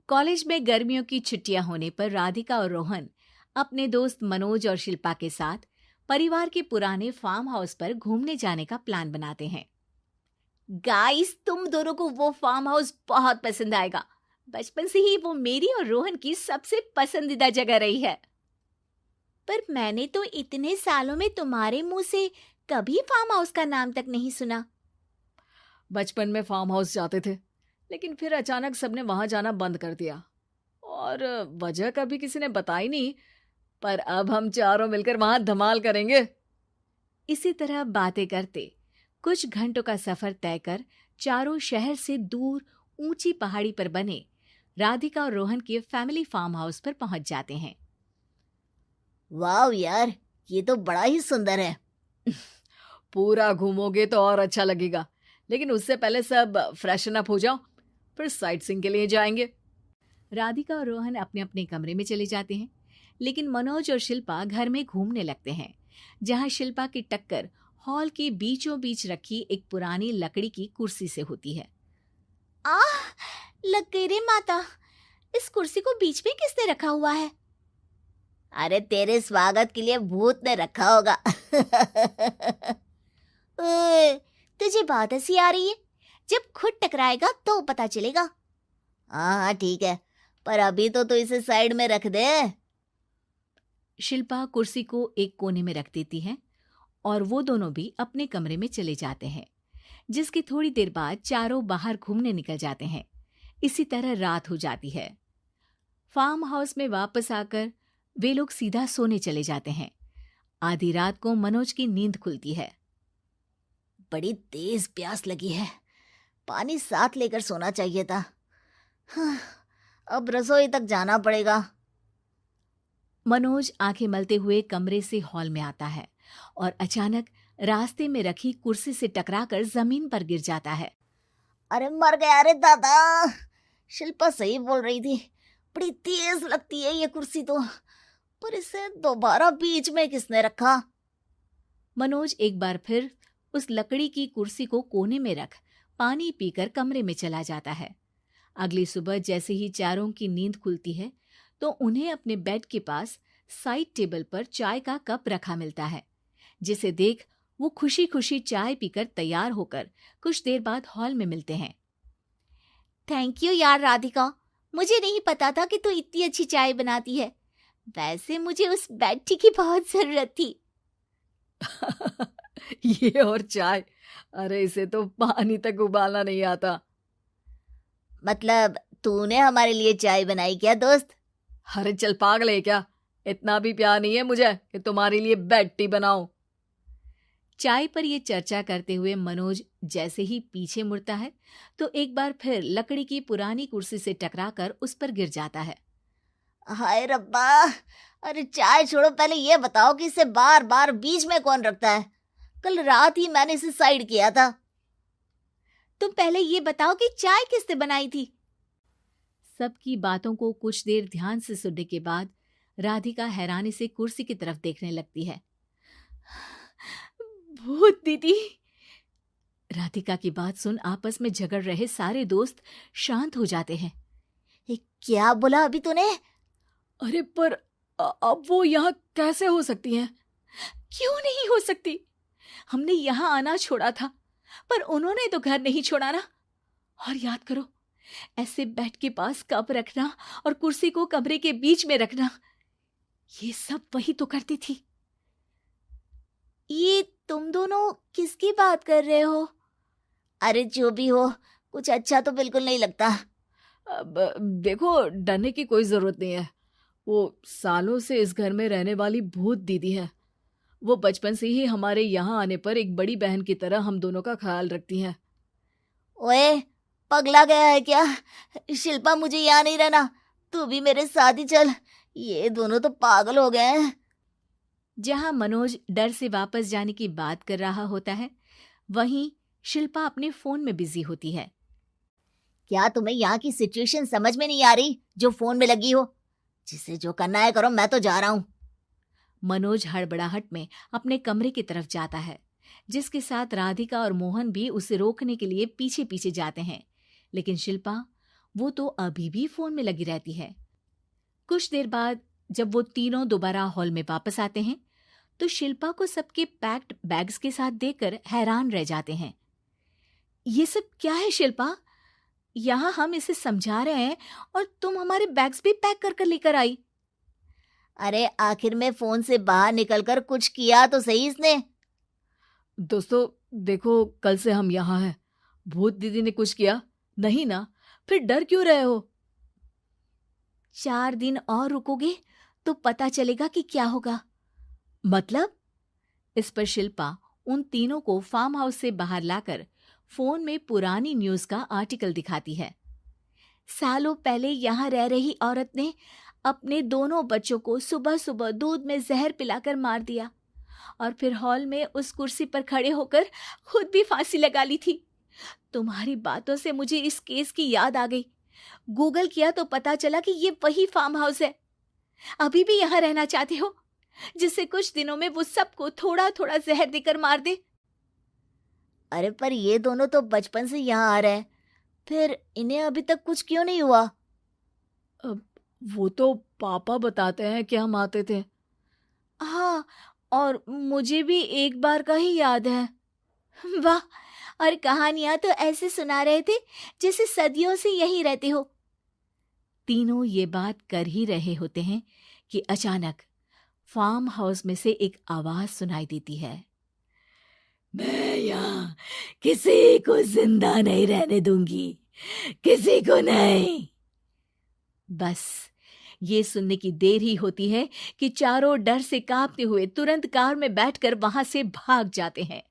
College में गर्मियों की छुट्टियां होने पर राधिका और रोहन अपने दोस्त मनोज और शिल्पा के साथ परिवार के पुराने फार्म हाउस पर घूमने जाने का प्लान बनाते हैं। गाइस, तुम दोनों को वो फार्म हाउस बहुत पसंद आएगा। बचपन से ही वो मेरी और रोहन की सबसे पसंदीदा जगह रही है। पर मैंने तो इतने सालों में तुम्हारे मुंह से कभी फार्म हाउस का नाम तक नहीं सुना। बचपन में फार्म हाउस जाते थे, लेकिन फिर अचानक सबने वहां जाना बंद कर दिया और वजह कभी किसी ने बताई नहीं। पर अब हम चारों मिलकर वहां धमाल करेंगे। इसी तरह बातें करते कुछ घंटों का सफर तय कर चारों शहर से दूर ऊंची पहाड़ी पर बने राधिका और रोहन के फैमिली फार्म हाउस पर पहुंच जाते हैं। वाह यार, ये तो बड़ा ही सुंदर है। पूरा घूमोगे तो और अच्छा लगेगा, लेकिन उससे पहले सब फ्रेशन अप हो जाओ, फिर साइट सीइंग के लिए जाएंगे। राधिका और रोहन अपने अपने कमरे में चले जाते हैं, लेकिन मनोज और शिल्पा घर में घूमने लगते हैं, जहां शिल्पा की टक्कर हॉल के बीचों बीच रखी एक पुरानी लकड़ी की कुर्सी से होती है। आह, लग गई रे माता, इस कुर्सी को बीच में किसने रखा हुआ है? अरे तेरे स्वागत के लिए भूत ने रखा होगा। ओए, तुझे बहुत हंसी आ रही है। जब खुद टकराएगा तो पता चलेगा। हाँ ठीक है, पर अभी तो तू इसे साइड में रख दे। शिल्पा कुर्सी को एक कोने में रख देती है और वो दोनों भी अपने कमरे में चले जाते हैं, जिसकी थोड़ी देर बाद चारों बाहर घूमने निकल जाते हैं। इसी तरह रात हो जाती है। फार्म हाउस में वापस आकर वे लोग सीधा सोने चले जाते हैं। आधी रात को मनोज की नींद खुलती है। बड़ी तेज प्यास लगी है, पानी साथ लेकर सोना चाहिए था। हाँ, अब रसोई तक जाना पड़ेगा। मनोज आंखें मलते हुए कमरे से हॉल में आता है और अचानक रास्ते में रखी कुर्सी से टकराकर जमीन पर गिर जाता है। अरे मर गया रे दादा। शिल्पा सही बोल रही थी, बड़ी तेज लगती है ये कुर्सी तो, पर इसे दोबारा बीच में किसने रखा? मनोज एक बार फिर उस लकड़ी की कुर्सी को कोने में रख पानी पीकर कमरे में चला जाता है। अगली सुबह जैसे ही चारों की नींद खुलती है तो उन्हें अपने बेड के पास साइड टेबल पर चाय का कप रखा मिलता है, जिसे देख वो खुशी खुशी चाय पीकर तैयार होकर कुछ देर बाद हॉल में मिलते हैं। थैंक यू यार राधिका, मुझे नहीं पता था कि तू इतनी अच्छी चाय बनाती है। वैसे मुझे उस बेड टी की बहुत जरूरत थी। ये और चाय, अरे इसे तो पानी तक उबालना नहीं आता। मतलब तूने हमारे लिए चाय बनाई क्या दोस्त? अरे चल पागल है क्या, इतना भी प्यार नहीं है मुझे कि तुम्हारे लिए बेड टी बनाऊं। चाय पर ये चर्चा करते हुए मनोज जैसे ही पीछे मुड़ता है तो एक बार फिर लकड़ी की पुरानी कुर्सी से टकराकर उस पर गिर जाता है। हाय रब्बा, अरे चाय छोड़ो, पहले ये बताओ कि इसे बार बार बीच में कौन रखता है? कल रात ही मैंने इसे साइड किया था। तुम पहले ये बताओ कि चाय किसने बनाई थी? सबकी बातों को कुछ देर ध्यान से सुनने के बाद राधिका हैरानी से कुर्सी की तरफ देखने लगती है। भूत दीदी। राधिका की बात सुन आपस में झगड़ रहे सारे दोस्त शांत हो जाते हैं। क्या बोला अभी तूने? अरे पर अब वो यहाँ कैसे हो सकती हैं? क्यों नहीं हो सकती? हमने यहाँ आना छोड़ा था, पर उन्होंने तो घर नहीं छोड़ा ना। और याद करो, ऐसे बेड के पास कप रखना और कुर्सी को कमरे के बीच में रखना, ये सब वही तो करती थी। ये तुम दोनों किसकी बात कर रहे हो? अरे जो भी हो, कुछ अच्छा तो बिल्कुल नहीं लगता। अब देखो, डरने की कोई जरूरत नहीं है। वो सालों से इस घर में रहने वाली भूत दीदी है। वो बचपन से ही हमारे यहाँ आने पर एक बड़ी बहन की तरह हम दोनों का ख्याल रखती हैं। ओए, पगला गया है क्या? शिल्पा, मुझे यहाँ नहीं रहना, तू भी मेरे साथ ही चल। ये दोनों तो पागल हो गए हैं। जहां मनोज डर से वापस जाने की बात कर रहा होता है, वहीं शिल्पा अपने फोन में बिजी होती है। क्या तुम्हें यहाँ की सिचुएशन समझ में नहीं आ रही जो फोन में लगी हो? जिसे जो करना है करो, मैं तो जा रहा हूँ। मनोज हड़बड़ाहट में अपने कमरे की तरफ जाता है, जिसके साथ राधिका और मोहन भी उसे रोकने के लिए पीछे पीछे जाते हैं, लेकिन शिल्पा वो तो अभी भी फोन में लगी रहती है। कुछ देर बाद जब वो तीनों दोबारा हॉल में वापस आते हैं तो शिल्पा को सबके पैक्ड बैग्स के साथ देखकर हैरान रह जाते हैं। ये सब क्या है शिल्पा? यहाँ हम इसे समझा रहे हैं और तुम हमारे बैग्स भी पैक कर कर लेकर आई। अरे आखिर में फोन से बाहर निकलकर कुछ किया तो सही इसने। दोस्तों देखो, कल से हम यहाँ हैं। भूत दीदी ने कुछ किया नहीं ना? फिर डर क्यों रहे हो? 4 दिन और रुकोगे तो पता चलेगा कि क्या होगा। मतलब? इस पर शिल्पा उन तीनों को फार्म हाउस से बाहर लाकर फोन में पुरानी न्यूज का आर्टिकल दिखाती है। सालों पहले यहाँ रह रही औरत ने अपने दोनों बच्चों को सुबह सुबह दूध में जहर पिलाकर मार दिया और फिर हॉल में उस कुर्सी पर खड़े होकर खुद भी फांसी लगा ली थी। तुम्हारी बातों से मुझे इस केस की याद आ गई। गूगल किया तो पता चला कि ये वही फार्म हाउस है। अभी भी यहाँ रहना चाहते हो जिससे कुछ दिनों में वो सबको थोड़ा थोड़ा जहर देकर मार दे? अरे पर ये दोनों तो बचपन से यहाँ आ रहे हैं, फिर इन्हें अभी तक कुछ क्यों नहीं हुआ? वो तो पापा बताते हैं कि हम आते थे। हाँ, और मुझे भी एक बार का ही याद है। वाह, और कहानियां तो ऐसे सुना रहे थे जैसे सदियों से यहीं रहते हो। तीनों ये बात कर ही रहे होते हैं कि अचानक फार्म हाउस में से एक आवाज सुनाई देती है। मैं यहाँ किसी को जिंदा नहीं रहने दूंगी, किसी को नहीं। बस ये सुनने की देर ही होती है कि चारों डर से कांपते हुए तुरंत कार में बैठकर वहां से भाग जाते हैं।